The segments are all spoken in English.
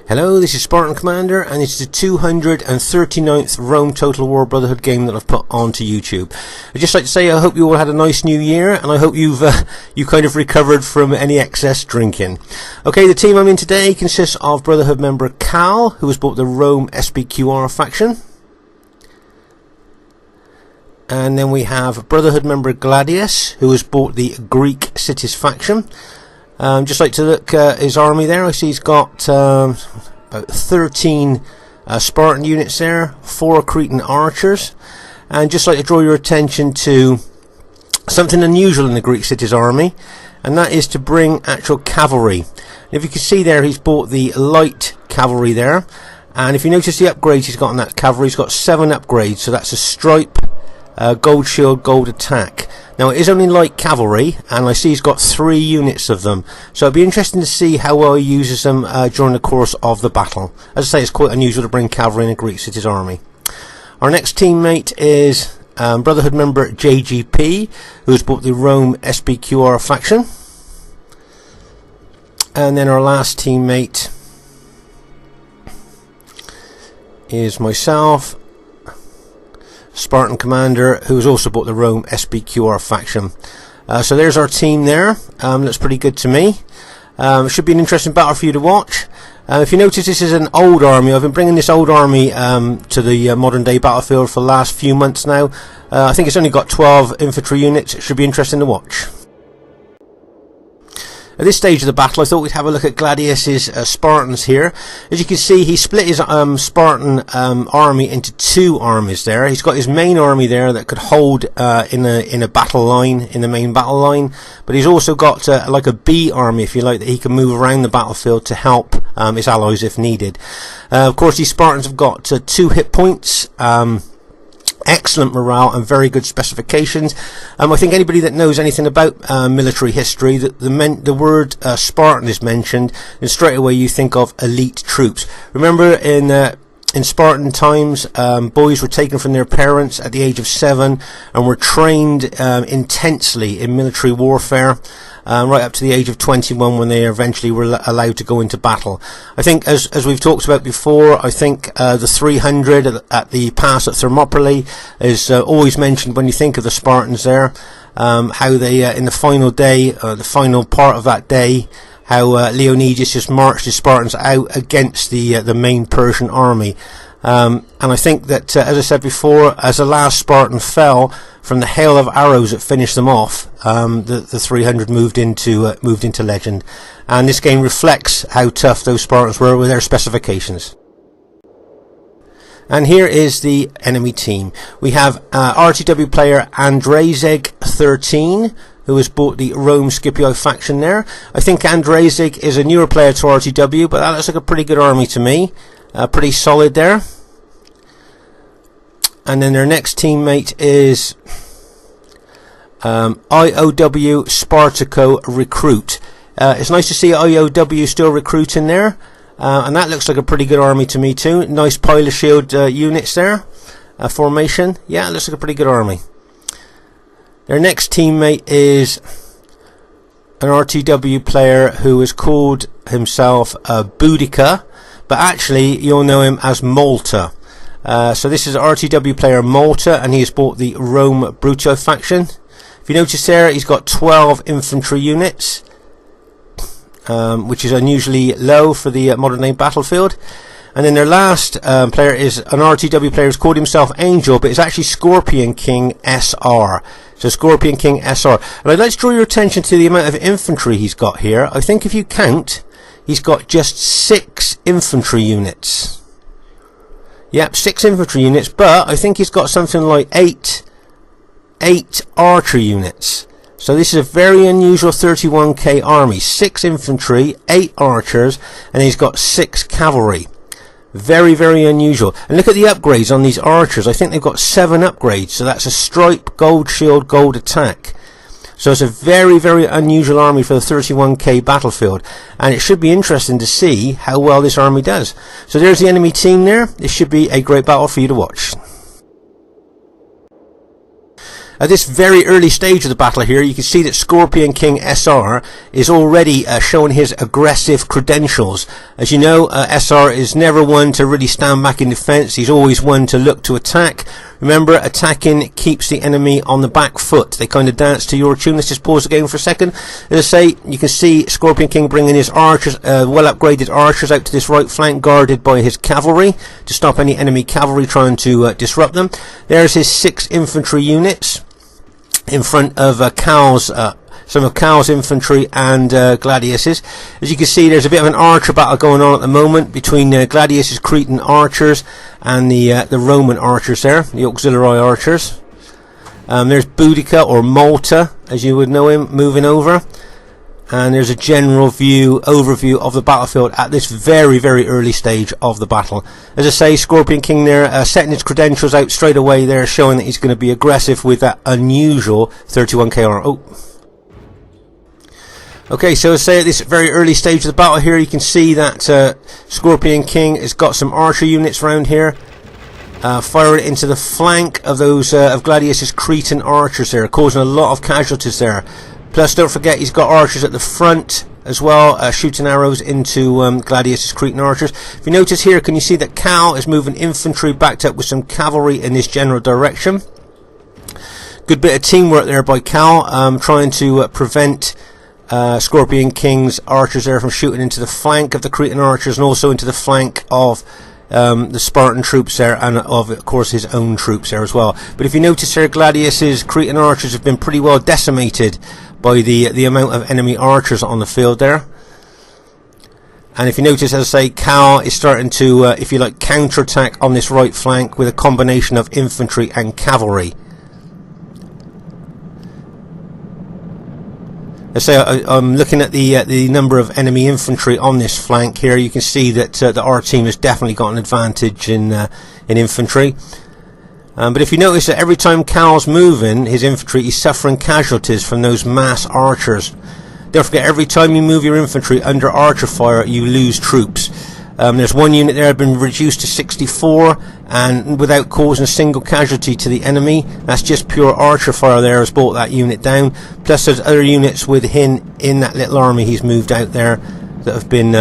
Hello, this is Spartan Commander, and it's the 239th Rome Total War Brotherhood game that I've put onto YouTube. I'd just like to say I hope you all had a nice new year, and I hope you kind of recovered from any excess drinking. Okay, the team I'm in today consists of Brotherhood member Cal, who has bought the Rome SBQR faction. And then we have Brotherhood member Gladius, who has bought the Greek Cities faction. Just like to look at his army there. I see he's got about 13 Spartan units there, 4 Cretan archers, and just like to draw your attention to something unusual in the Greek Cities army, and that is to bring actual cavalry. And if you can see there, he's bought the light cavalry there, and if you notice the upgrades he's got on that cavalry, he's got 7 upgrades, so that's a stripe, gold shield, gold attack. Now it is only light cavalry, and I see he's got 3 units of them, so it'll be interesting to see how well he uses them during the course of the battle. As I say, it's quite unusual to bring cavalry in a Greek Cities army. Our next teammate is Brotherhood member JGP, who's bought the Rome SBQR faction. And then our last teammate is myself, Spartan Commander, who has also bought the Rome SBQR faction. So there's our team there. Looks pretty good to me. It should be an interesting battle for you to watch. If you notice, this is an old army. I've been bringing this old army to the modern day battlefield for the last few months now. I think it's only got 12 infantry units. It should be interesting to watch. At this stage of the battle, I thought we'd have a look at Gladius's Spartans here. As you can see, he split his Spartan army into 2 armies there. He's got his main army there that could hold in a battle line, in the main battle line. But he's also got like a B army, if you like, that he can move around the battlefield to help his allies if needed. Of course, these Spartans have got 2 hit points. Excellent morale and very good specifications. I think anybody that knows anything about military history, the word Spartan is mentioned, and straight away you think of elite troops. Remember in Spartan times, boys were taken from their parents at the age of 7 and were trained intensely in military warfare. Right up to the age of 21, when they eventually were allowed to go into battle. I think, as we've talked about before, I think the 300 at the pass at Thermopylae is always mentioned when you think of the Spartans there. How they, in the final day, the final part of that day, how Leonidas just marched his Spartans out against the main Persian army. And I think that, as I said before, as the last Spartan fell from the hail of arrows that finished them off, the 300 moved into legend. And this game reflects how tough those Spartans were with their specifications. And here is the enemy team. We have RTW player Andrezeg 13, who has bought the Rome Scipio faction there. I think Andrezeg is a newer player to RTW, but that looks like a pretty good army to me. Pretty solid there. And then their next teammate is IOW Spartaco Recruit. It's nice to see IOW still recruiting there. And that looks like a pretty good army to me too. Nice pile of shield units there. Formation. Yeah, it looks like a pretty good army. Their next teammate is an RTW player who has called himself Boudica, but actually you'll know him as Malta. So this is RTW player Malta, and he has bought the Rome Bruto faction. If you notice there, he's got 12 infantry units, which is unusually low for the modern day battlefield. And then their last player is an RTW player who's called himself Angel, but it's actually Scorpion King SR. So Scorpion King SR. And I'd like to draw your attention to the amount of infantry he's got here. I think if you count, he's got just 6 infantry units. Yep, 6 infantry units, but I think he's got something like 8 archer units. So this is a very unusual 31k army. 6 infantry, 8 archers, and he's got 6 cavalry. Very, very unusual. And look at the upgrades on these archers. I think they've got 7 upgrades. So that's a stripe, gold shield, gold attack. So it's a very, very unusual army for the 31k battlefield, and it should be interesting to see how well this army does. So there's the enemy team there. This should be a great battle for you to watch. At this very early stage of the battle here, you can see that Scorpion King SR is already showing his aggressive credentials. As you know, SR is never one to really stand back in defense. He's always one to look to attack. Remember, attacking keeps the enemy on the back foot. They kind of dance to your tune. Let's just pause the game for a second. As I say, you can see Scorpion King bringing his archers, well upgraded archers out to this right flank, guarded by his cavalry to stop any enemy cavalry trying to disrupt them. There's his 6 infantry units in front of some of Cal's infantry and Gladius's. As you can see, there's a bit of an archer battle going on at the moment between Gladius's Cretan archers and the Roman archers there, the auxiliary archers. There's Boudica, or Malta, as you would know him, moving over. And there's a general overview of the battlefield at this very, very early stage of the battle. As I say, Scorpion King there, setting his credentials out straight away there, showing that he's going to be aggressive with that unusual 31k armor. Oh. Okay, so as I say, at this very early stage of the battle here, you can see that Scorpion King has got some archer units around here, firing into the flank of those of Gladius's Cretan archers there, causing a lot of casualties there. Plus, don't forget, he's got archers at the front as well, shooting arrows into Gladius's Cretan archers. If you notice here, can you see that Cal is moving infantry backed up with some cavalry in this general direction? Good bit of teamwork there by Cal, trying to prevent Scorpion King's archers there from shooting into the flank of the Cretan archers, and also into the flank of the Spartan troops there, and of course his own troops there as well. But if you notice here, Gladius's Cretan archers have been pretty well decimated by the amount of enemy archers on the field there. And if you notice, as I say, Cal is starting to, if you like, counterattack on this right flank with a combination of infantry and cavalry. As I say, I'm looking at the number of enemy infantry on this flank here. You can see that our team has definitely got an advantage in infantry. But if you notice that every time Cal's moving his infantry, he's suffering casualties from those mass archers. Don't forget, every time you move your infantry under archer fire, you lose troops. There's one unit there been reduced to 64, and without causing a single casualty to the enemy. That's just pure archer fire there has brought that unit down. Plus there's other units within in that little army he's moved out there that have been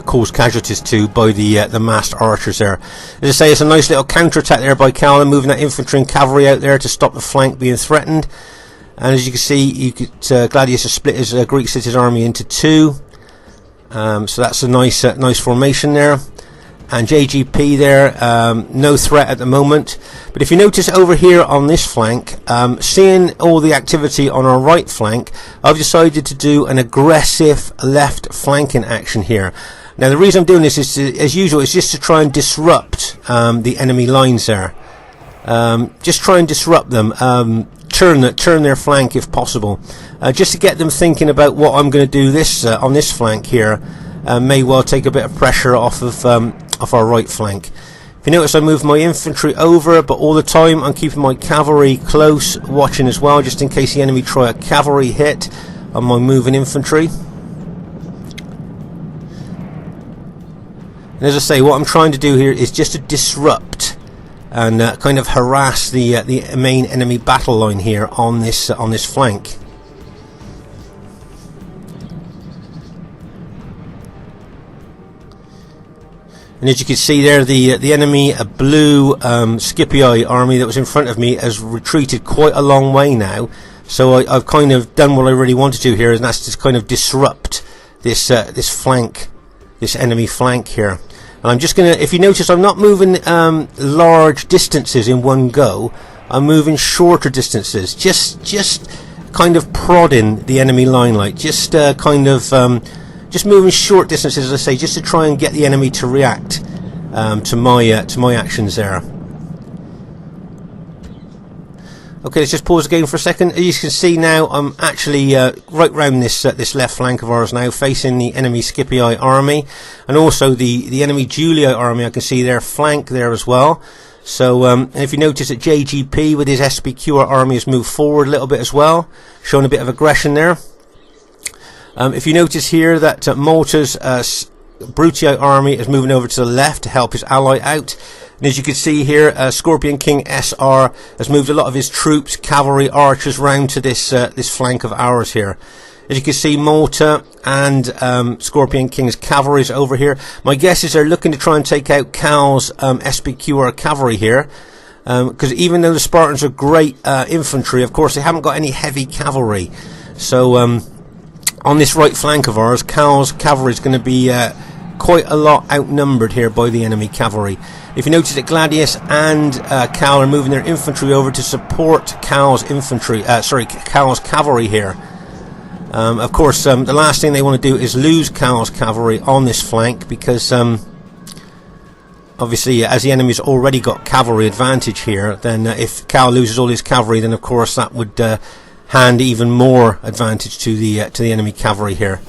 caused casualties to by the massed archers there. As I say, it's a nice little counter-attack there by Cal, moving that infantry and cavalry out there to stop the flank being threatened. And as you can see, Gladius has split his Greek city's army into 2. So that's a nice formation there. And JGP there, no threat at the moment. But if you notice over here on this flank, seeing all the activity on our right flank, I've decided to do an aggressive left flanking action here. Now the reason I'm doing this is, as usual, is just to try and disrupt the enemy lines there. Just try and disrupt them, turn their flank if possible, just to get them thinking about what I'm going to do on this flank here. May well take a bit of pressure off of our right flank. If you notice, I move my infantry over, but all the time I'm keeping my cavalry close, watching as well, just in case the enemy try a cavalry hit on my moving infantry. And as I say, what I'm trying to do here is just to disrupt and kind of harass the main enemy battle line here on this flank. And as you can see there, the enemy blue Scipii army that was in front of me has retreated quite a long way now. So I've kind of done what I really want to do here, and that's to kind of disrupt this flank, this enemy flank here. And I'm just gonna, if you notice, I'm not moving large distances in one go. I'm moving shorter distances, just kind of prodding the enemy line, like just kind of just moving short distances, as I say, just to try and get the enemy to react to my actions there. Okay, let's just pause the game for a second. As you can see now, I'm actually right round this left flank of ours now, facing the enemy Scipii army, and also the enemy Julii army. I can see their flank there as well. So and if you notice that JGP with his SPQ army has moved forward a little bit as well, showing a bit of aggression there. If you notice here that Malta's Bruttii army is moving over to the left to help his ally out, And as you can see here, Scorpion King SR has moved a lot of his troops, cavalry, archers round to this this flank of ours here. As you can see, Malta and Scorpion King's cavalry is over here. My guess is they're looking to try and take out Cal's SBQR cavalry here. Because even though the Spartans are great infantry, of course they haven't got any heavy cavalry. So on this right flank of ours, Cal's cavalry is going to be quite a lot outnumbered here by the enemy cavalry. If you notice that Gladius and Cal are moving their infantry over to support Cal's Cal's cavalry here. Of course, the last thing they want to do is lose Cal's cavalry on this flank, because obviously, as the enemy's already got cavalry advantage here, then if Cal loses all his cavalry, then of course that would hand even more advantage to the enemy cavalry here.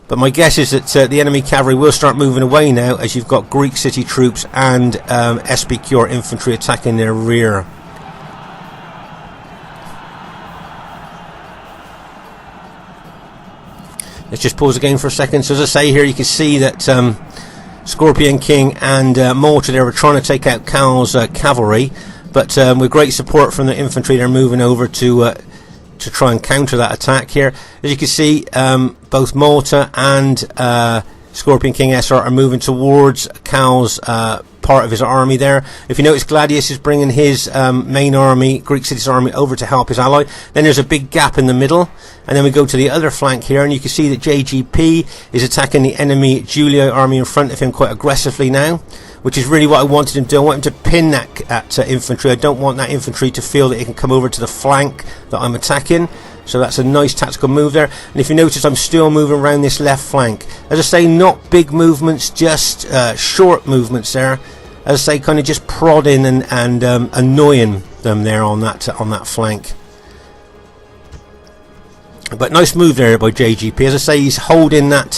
But my guess is that the enemy cavalry will start moving away now, as you've got Greek city troops and SBQR infantry attacking their rear. Let's just pause again for a second. So as I say here, you can see that Scorpion King and Malta there were trying to take out Cal's cavalry, but with great support from the infantry, they're moving over to try and counter that attack here. As you can see, both Malta and Scorpion King SR are moving towards Cal's part of his army there. If you notice, Gladius is bringing his main army, Greek city's army, over to help his ally. Then there's a big gap in the middle, and then we go to the other flank here, and you can see that JGP is attacking the enemy Julii army in front of him quite aggressively now, which is really what I wanted him to do. I want him to pin that infantry. I don't want that infantry to feel that it can come over to the flank that I'm attacking. So that's a nice tactical move there. And if you notice, I'm still moving around this left flank. As I say, not big movements, just short movements there. As I say, kind of just prodding and annoying them there on that flank. But nice move there by JGP. As I say, he's holding that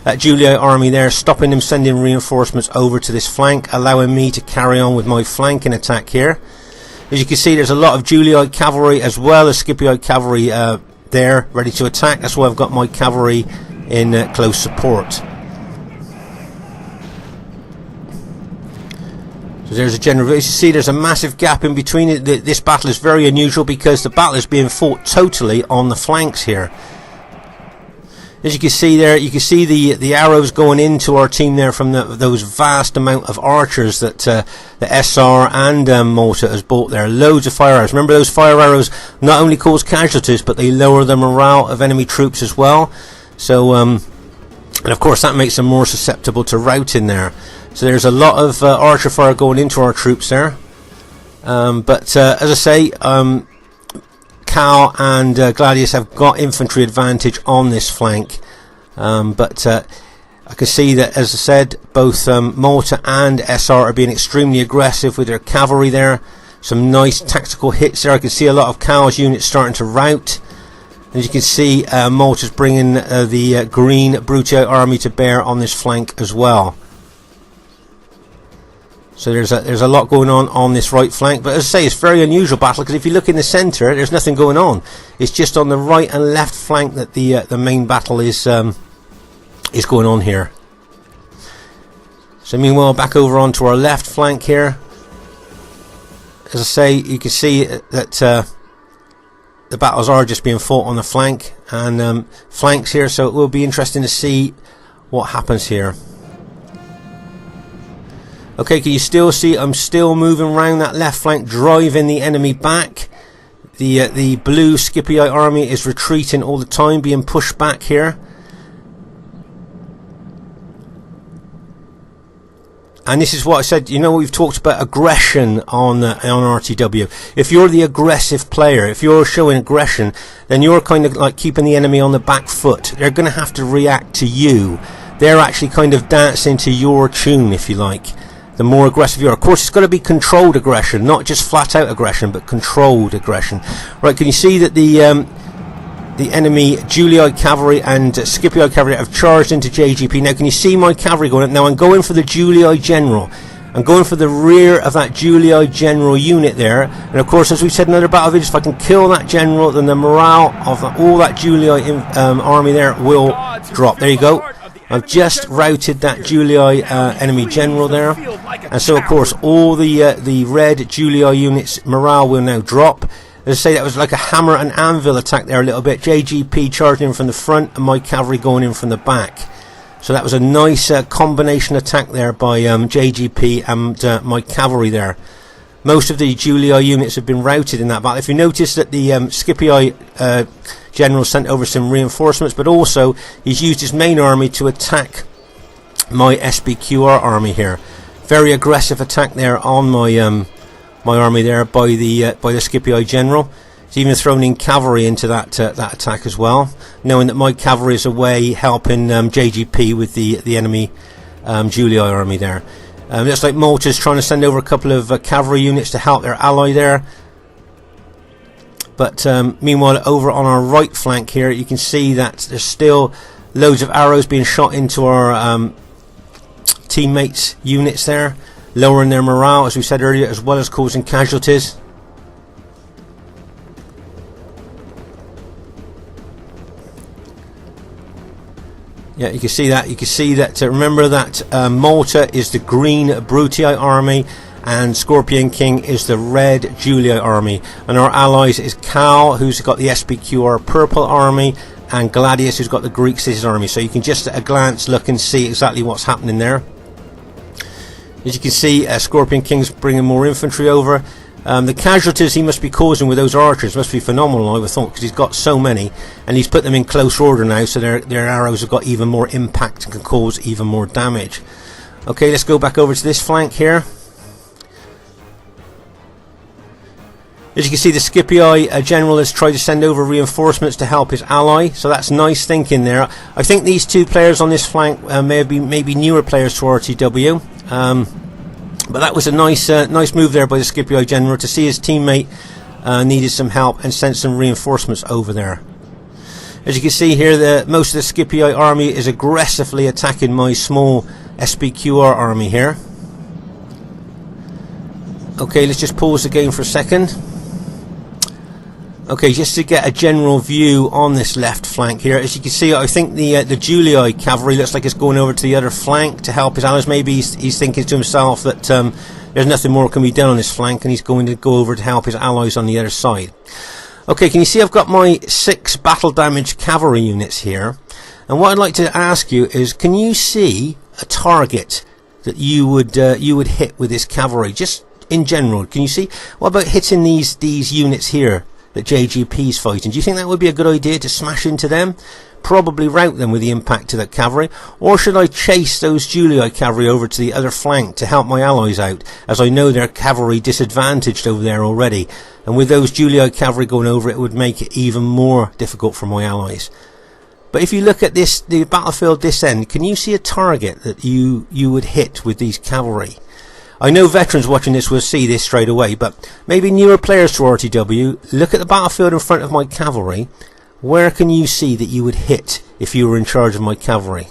Julii army there, stopping them sending reinforcements over to this flank, allowing me to carry on with my flanking attack here. As you can see, there's a lot of Julii cavalry as well as Scipii cavalry there, ready to attack. That's why I've got my cavalry in close support. So there's a general. As you see, there's a massive gap in between it. This battle is very unusual because the battle is being fought totally on the flanks here. As you can see there, you can see the arrows going into our team there from those vast amount of archers that the SR and Malta has bought there. Loads of fire arrows. Remember, those fire arrows not only cause casualties, but they lower the morale of enemy troops as well. So, and of course, that makes them more susceptible to routing there. So there's a lot of archer fire going into our troops there. But as I say, Cal and Gladius have got infantry advantage on this flank, but I can see that, as I said, both Malta and SR are being extremely aggressive with their cavalry there. Some nice tactical hits there. I can see a lot of Cal's units starting to rout. As you can see, Malta's bringing the green Brutii army to bear on this flank as well. So there's a lot going on this right flank, but as I say, it's a very unusual battle, because if you look in the centre, there's nothing going on. It's just on the right and left flank that the main battle is going on here. So meanwhile, back over onto our left flank here. As I say, you can see that the battles are just being fought on the flank and flanks here, so it will be interesting to see what happens here. Okay, can you still see I'm still moving around that left flank, driving the enemy back. The blue Scipii army is retreating all the time, being pushed back here. And this is what I said, you know, we've talked about aggression on RTW. If you're the aggressive player, if you're showing aggression, then you're kind of like keeping the enemy on the back foot. They're going to have to react to you. They're actually kind of dancing to your tune, if you like. The more aggressive you are. Of course, it's got to be controlled aggression, not just flat out aggression, but controlled aggression. Right, can you see that the enemy Julii cavalry and Scipii cavalry have charged into JGP? Now, can you see my cavalry going? Now, I'm going for the Julii general. I'm going for the rear of that Julii general unit there. And of course, as we've said in other battle videos, if I can kill that general, then the morale of all that Julii army there will drop. There you go. I've just routed that Julii enemy general there, and so of course all the red Julii units morale will now drop. As I say, that was like a hammer and anvil attack there a little bit. JGP charging in from the front and my cavalry going in from the back. So that was a nice combination attack there by JGP and my cavalry there. Most of the Julii units have been routed in that battle. If you notice that the Scipii general sent over some reinforcements, but also he's used his main army to attack my SBQR army here. Very aggressive attack there on my my army there by the Scipii general. He's even thrown in cavalry into that attack as well, knowing that my cavalry is away helping JGP with the enemy Julii army there. Looks like Malta's trying to send over a couple of cavalry units to help their ally there. But meanwhile, over on our right flank here, you can see that there's still loads of arrows being shot into our teammates' units there, lowering their morale, as we said earlier, as well as causing casualties. Yeah, you can see that. You can see that. Remember that Malta is the green Brutii army, and Scorpion King is the red Julii army. And our allies is Cal, who's got the SBQR purple army, and Gladius, who's got the Greek cities army. So you can just at a glance look and see exactly what's happening there. As you can see, Scorpion King's bringing more infantry over. The casualties he must be causing with those archers must be phenomenal, I would have thought, because he's got so many, and he's put them in close order now, so their arrows have got even more impact and can cause even more damage. Okay, let's go back over to this flank here. As you can see, the Scipii general has tried to send over reinforcements to help his ally, so that's nice thinking there. I think these two players on this flank may be newer players to RTW. But that was a nice move there by the Scipii general to see his teammate needed some help and sent some reinforcements over there. As you can see here, most of the Scipii army is aggressively attacking my small SBQR army here. Okay, let's just pause the game for a second. Okay, just to get a general view on this left flank here, as you can see, I think the Julii cavalry looks like it's going over to the other flank to help his allies. Maybe he's thinking to himself that there's nothing more can be done on this flank, and he's going to go over to help his allies on the other side. Okay, can you see I've got my 6 battle damage cavalry units here, and what I'd like to ask you is, can you see a target that you would hit with this cavalry, just in general? Can you see? What about hitting these units here that JGP's fighting? Do you think that would be a good idea to smash into them? Probably rout them with the impact of that cavalry? Or should I chase those Julii cavalry over to the other flank to help my allies out, as I know their cavalry disadvantaged over there already, and with those Julii cavalry going over, it would make it even more difficult for my allies. But if you look at the battlefield this end, can you see a target that you would hit with these cavalry? I know veterans watching this will see this straight away, but maybe newer players to RTW, look at the battlefield in front of my cavalry. Where can you see that you would hit if you were in charge of my cavalry?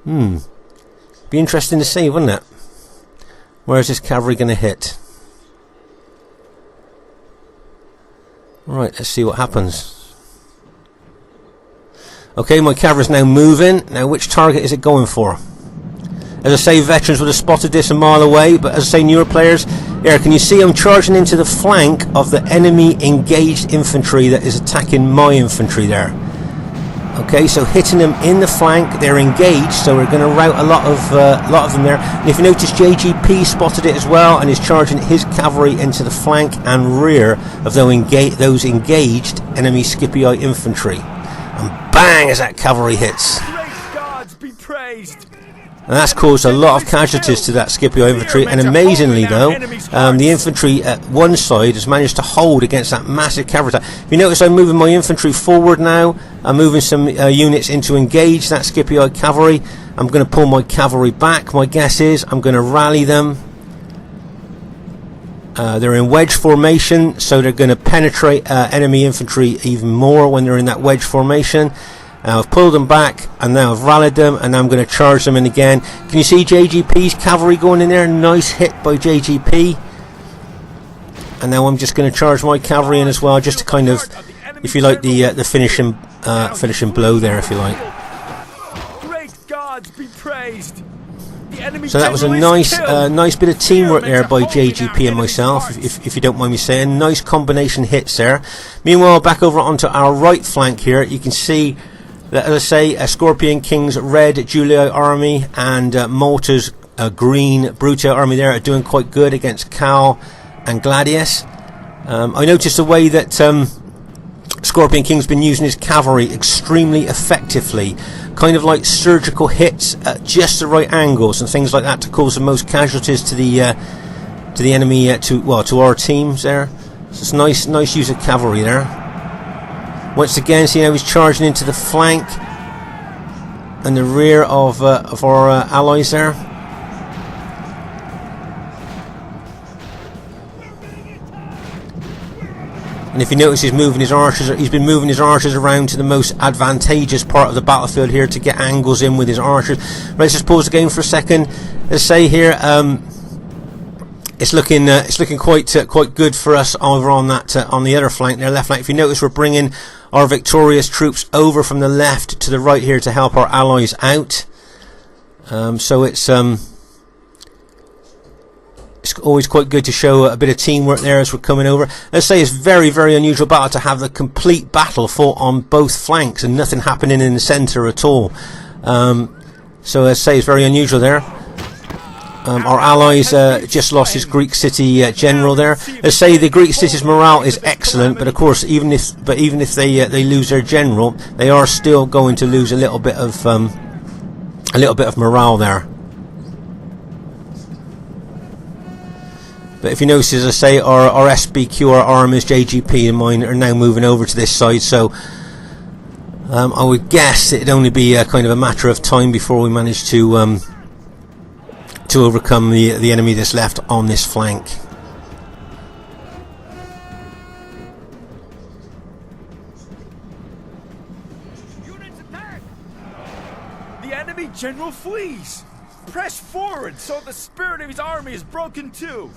Be interesting to see, wouldn't it? Where is this cavalry going to hit? Right, let's see what happens. Okay, my cavalry's now moving. Now, which target is it going for? As I say, veterans would have spotted this a mile away, but as I say, newer players, here, can you see I'm charging into the flank of the enemy engaged infantry that is attacking my infantry there. Okay, so hitting them in the flank, they're engaged, so we're going to rout a lot of them there. And if you notice, JGP spotted it as well and is charging his cavalry into the flank and rear of those engaged enemy Scipii infantry. And bang, as that cavalry hits. Gods be praised. And that's caused a lot of casualties to that Scipio infantry, and amazingly though, the infantry at one side has managed to hold against that massive cavalry attack. If you notice, I'm moving my infantry forward now. I'm moving some units in to engage that Scipio cavalry. I'm going to pull my cavalry back. My guess is I'm going to rally them. They're in wedge formation, so they're going to penetrate enemy infantry even more when they're in that wedge formation. Now I've pulled them back, and now I've rallied them, and now I'm going to charge them in again. Can you see JGP's cavalry going in there? Nice hit by JGP. And now I'm just going to charge my cavalry in as well, just to kind of, if you like, the finishing finishing blow there, if you like. Great gods be praised. The enemy So that was a general is killed. nice bit of teamwork there by JGP and myself, if you don't mind me saying. Nice combination hits there. Meanwhile, back over onto our right flank here, you can see that, as I say, Scorpion King's red Julii army and Malta's green Brute army there are doing quite good against Cal and Gladius. I noticed the way that Scorpion King's been using his cavalry extremely effectively, kind of like surgical hits at just the right angles and things like that to cause the most casualties to the enemy, to our teams there. So it's nice use of cavalry there. Once again, see how he's charging into the flank and the rear of our allies there. And if you notice, he's been moving his archers around to the most advantageous part of the battlefield here to get angles in with his archers. Let's just pause the game for a second. Let's say here, it's looking quite good for us over on that on the other flank, their left flank. If you notice, we're bringing our victorious troops over from the left to the right here to help our allies out. So it's always quite good to show a bit of teamwork there as we're coming over. Let's say it's very unusual battle to have the complete battle fought on both flanks and nothing happening in the centre at all. So let's say it's very unusual there. Our allies just lost his Greek city general there. Let's say the Greek city's morale is excellent, but of course, even if they lose their general, they are still going to lose a little bit of morale there. But if you notice, as I say, our SBQ, our armies, JGP and mine are now moving over to this side, so I would guess it'd only be kind of a matter of time before we manage to overcome the enemy that's left on this flank. Units attack! The enemy general flees. Press forward so the spirit of his army is broken too.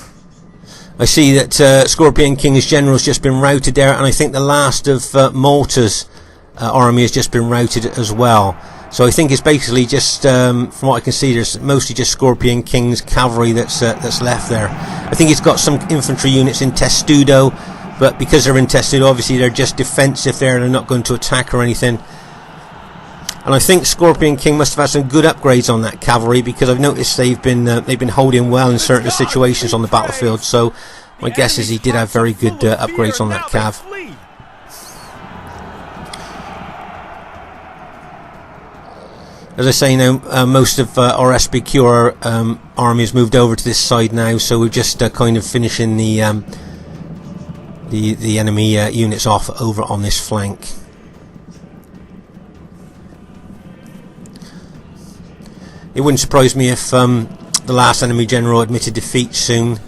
I see that Scorpion King's general's just been routed there, and I think the last of Malta's army has just been routed as well. So I think it's basically just, from what I can see, there's mostly just Scorpion King's cavalry that's left there. I think he's got some infantry units in Testudo, but because they're in Testudo, obviously they're just defensive there, they're not going to attack or anything. And I think Scorpion King must have had some good upgrades on that cavalry, because I've noticed they've been holding well in certain situations on the battlefield. So my guess is he did have very good upgrades on that cav. As I say now, most of our SBQ army has moved over to this side now, so we're just kind of finishing the enemy units off over on this flank. It wouldn't surprise me if the last enemy general admitted defeat soon,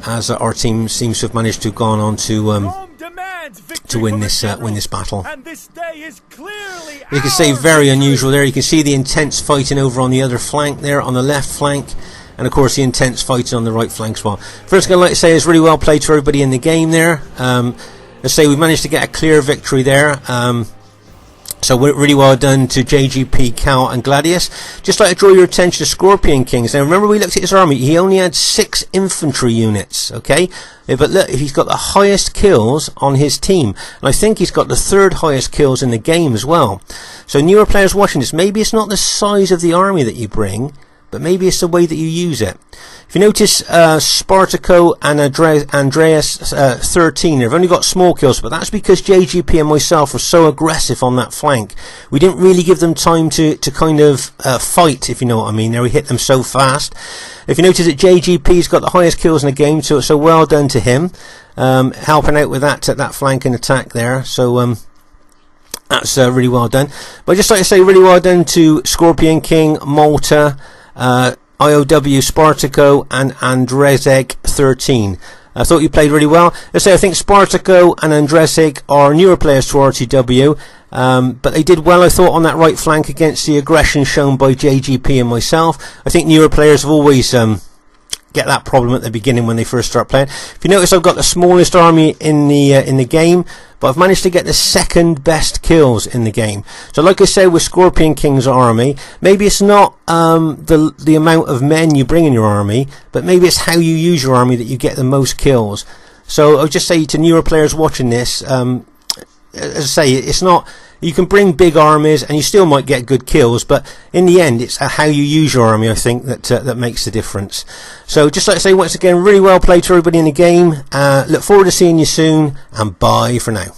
as our team seems to have managed to have gone on to win this battle. And this day is clearly You can see very unusual there. You can see the intense fighting over on the other flank there, on the left flank, and of course the intense fighting on the right flank as well. First thing I'd like to say is really well played to everybody in the game there. Let's say we managed to get a clear victory there. So really well done to JGP, Cal and Gladius. Just like to draw your attention to Scorpion Kings. Now remember, we looked at his army, he only had 6 infantry units, okay? But look, he's got the highest kills on his team, and I think he's got the 3rd highest kills in the game as well. So newer players watching this, maybe it's not the size of the army that you bring, but maybe it's the way that you use it. If you notice, Spartaco and Andreas 13, they've only got small kills, but that's because JGP and myself were so aggressive on that flank. We didn't really give them time to kind of fight, if you know what I mean. There, we hit them so fast. If you notice that JGP's got the highest kills in the game, so well done to him, helping out with that flanking attack there. So that's really well done. But I'd just like to say really well done to Scorpion King, Malta, IOW, Spartaco and Andrzej 13. I thought you played really well. Let's say I think Spartaco and Andrzej are newer players to RTW, but they did well, I thought, on that right flank against the aggression shown by JGP and myself. I think newer players have always get that problem at the beginning when they first start playing. If you notice, I've got the smallest army in the game, but I've managed to get the second best kills in the game. So like I say with Scorpion King's army, maybe it's not the amount of men you bring in your army, but maybe it's how you use your army that you get the most kills. So I'll just say to newer players watching this, as I say, it's not, you can bring big armies and you still might get good kills, but in the end it's how you use your army, I think, that makes the difference. So just like I say, once again, really well played to everybody in the game. Look forward to seeing you soon, and bye for now.